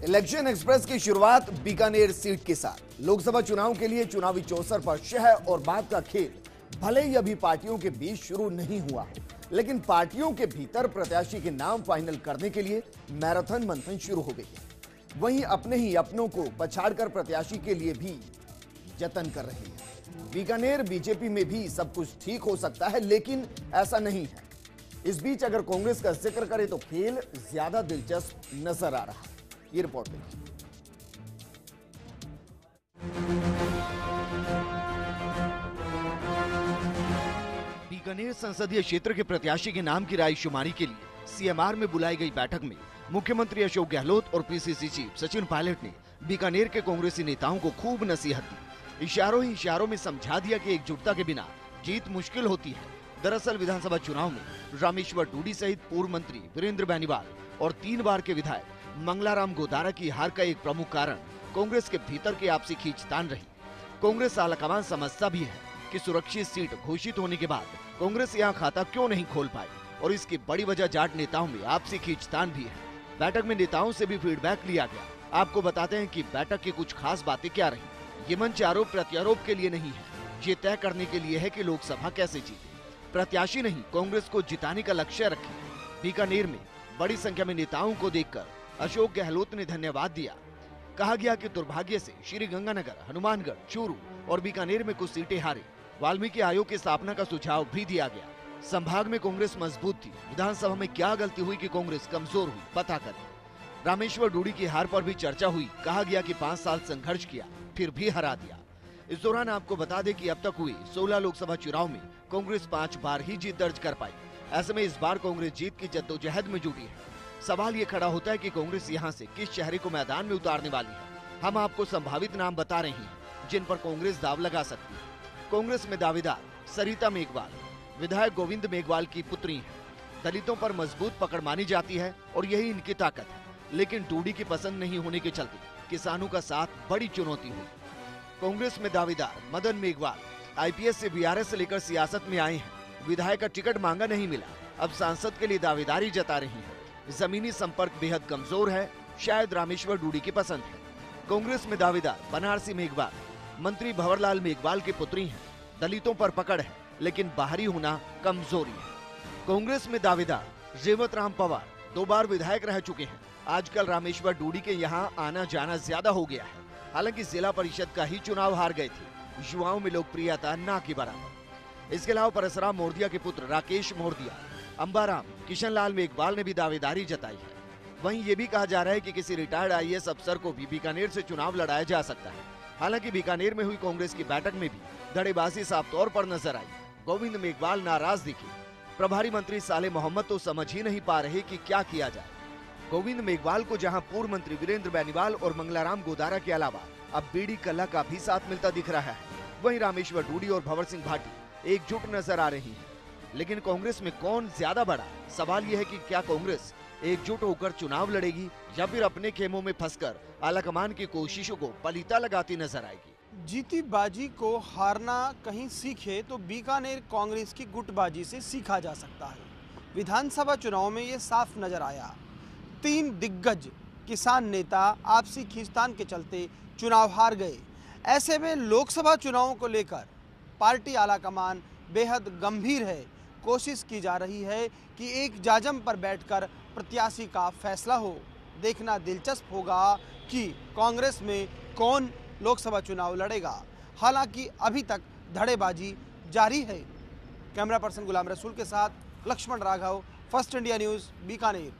Election express की शुरुआत Bikaner seat के साथ। लोकसभा चुनाव के लिए चुनावी चौसर पर शह और बात का खेल भले ही अभी पार्टियों के बीच शुरू नहीं हुआ हो, लेकिन पार्टियों के भीतर प्रत्याशी के नाम फाइनल करने के लिए मैराथन मंथन शुरू हो गई है। वहीं अपने ही अपनों को पछाड़कर प्रत्याशी के लिए भी जतन कर रही है। बीकानेर बीजेपी में भी सब कुछ ठीक हो सकता है, लेकिन ऐसा नहीं है। इस बीच अगर कांग्रेस का जिक्र करें तो खेल ज्यादा दिलचस्प नजर आ रहा है। ये रिपोर्ट देखिए। बीकानेर संसदीय क्षेत्र के प्रत्याशी के नाम की रायशुमारी के लिए सीएमआर में बुलाई गई बैठक में मुख्यमंत्री अशोक गहलोत और पीसीसी चीफ सचिन पायलट ने बीकानेर के कांग्रेसी नेताओं को खूब नसीहत दी। इशारों ही इशारों में समझा दिया कि एकजुटता के बिना जीत मुश्किल होती है। दरअसल विधानसभा चुनाव में रामेश्वर डूडी सहित पूर्व मंत्री वीरेंद्र बेनीवाल और 3 बार के विधायक मंगलाराम गोदारा की हार का एक प्रमुख कारण कांग्रेस के भीतर की आपसी खींचतान रही। कांग्रेस आलाकमान समझता भी है कि सुरक्षित सीट घोषित होने के बाद कांग्रेस यहां खाता क्यों नहीं खोल पाई, और इसकी बड़ी वजह जाट नेताओं में आपसी खींचतान भी है। बैठक में नेताओं से भी फीडबैक लिया गया। आपको बताते हैं कि बैठक की कुछ खास बातें क्या रही। ये मंच आरोप प्रत्यारोप के लिए नहीं है, ये तय करने के लिए है कि लोकसभा कैसे जीते। प्रत्याशी नहीं, कांग्रेस को जिताने का लक्ष्य रखे। बीकानेर में बड़ी संख्या में नेताओं को देखकर अशोक गहलोत ने धन्यवाद दिया। कहा गया कि दुर्भाग्य से श्री गंगानगर, हनुमानगढ़, चूरू और बीकानेर में कुछ सीटें हारे। वाल्मीकि आयोग की स्थापना का सुझाव भी दिया गया। संभाग में कांग्रेस मजबूत थी, विधानसभा में क्या गलती हुई कि कांग्रेस कमजोर हुई, पता करें। रामेश्वर डूडी की हार पर भी चर्चा हुई। कहा गया कि 5 साल संघर्ष किया, फिर भी हरा दिया। इस दौरान आपको बता दें कि अब तक हुए 16 लोकसभा चुनाव में कांग्रेस 5 बार ही जीत दर्ज कर पाई। ऐसे में इस बार कांग्रेस जीत की जद्दोजहद में जुटी है। सवाल ये खड़ा होता है कि कांग्रेस यहाँ से किस चेहरे को मैदान में उतारने वाली है। हम आपको संभावित नाम बता रहे हैं जिन पर कांग्रेस दाव लगा सकती है। कांग्रेस में दावेदार सरिता मेघवाल, विधायक गोविंद मेघवाल की पुत्री हैं। दलितों पर मजबूत पकड़ मानी जाती है और यही इनकी ताकत है, लेकिन डूडी की पसंद नहीं होने के चलते किसानों का साथ बड़ी चुनौती हुई। कांग्रेस में दावेदार मदन मेघवाल आईपीएस से बीआरएस से लेकर सियासत में आए हैं। विधायक का टिकट मांगा नहीं मिला, अब सांसद के लिए दावेदारी जता रही हैं। जमीनी संपर्क बेहद कमजोर है, शायद रामेश्वर डूडी की पसंद है। कांग्रेस में दावेदार बनारसी मेघवाल मंत्री भंवरलाल मेघवाल की पुत्री हैं। दलितों पर पकड़ है, लेकिन बाहरी होना कमजोरी है। कांग्रेस में दावेदार रेवत राम पवार 2 बार विधायक रह चुके हैं। आजकल रामेश्वर डूडी के यहाँ आना जाना ज्यादा हो गया है। हालांकि जिला परिषद का ही चुनाव हार गए थे। युवाओं में लोकप्रियता ना के बराबर। इसके अलावा परसराम मोरदिया के पुत्र राकेश मोरदिया, अंबाराम किशनलाल मेघवाल ने भी दावेदारी जताई है। वहीं ये भी कहा जा रहा है कि किसी रिटायर्ड आईएएस अफसर को भी बीकानेर से चुनाव लड़ाया जा सकता है। हालांकि बीकानेर में हुई कांग्रेस की बैठक में भी धड़ेबाजी साफ तौर पर नजर आई। गोविंद मेघवाल नाराज दिखे। प्रभारी मंत्री साले मोहम्मद तो समझ ही नहीं पा रहे कि क्या किया जाए। गोविंद मेघवाल को जहां पूर्व मंत्री वीरेंद्र बेनीवाल और मंगलाराम गोदारा के अलावा अब बीडी कल्ला का भी साथ मिलता दिख रहा है। वहीं रामेश्वर डूडी और भंवर सिंह भाटी एकजुट नजर आ रही है। लेकिन कांग्रेस में कौन ज्यादा बड़ा? सवाल यह है कि क्या कांग्रेस एकजुट होकर चुनाव लड़ेगी या फिर अपने खेमों में फंसकर आलाकमान की कोशिशों को पलीता लगाती नजर आएगी। जीती बाजी को हारना कहीं सीखे तो बीकानेर कांग्रेस की गुटबाजी से सीखा जा सकता है। विधानसभा चुनाव में ये साफ नजर आया। 3 दिग्गज किसान नेता आपसी खींचतान के चलते चुनाव हार गए। ऐसे में लोकसभा चुनावों को लेकर पार्टी आलाकमान बेहद गंभीर है। कोशिश की जा रही है कि एक जाजम पर बैठकर प्रत्याशी का फैसला हो। देखना दिलचस्प होगा कि कांग्रेस में कौन लोकसभा चुनाव लड़ेगा। हालांकि अभी तक धड़ेबाजी जारी है। कैमरा पर्सन गुलाम रसूल के साथ Laxman Raghav, first India news, Bikaner.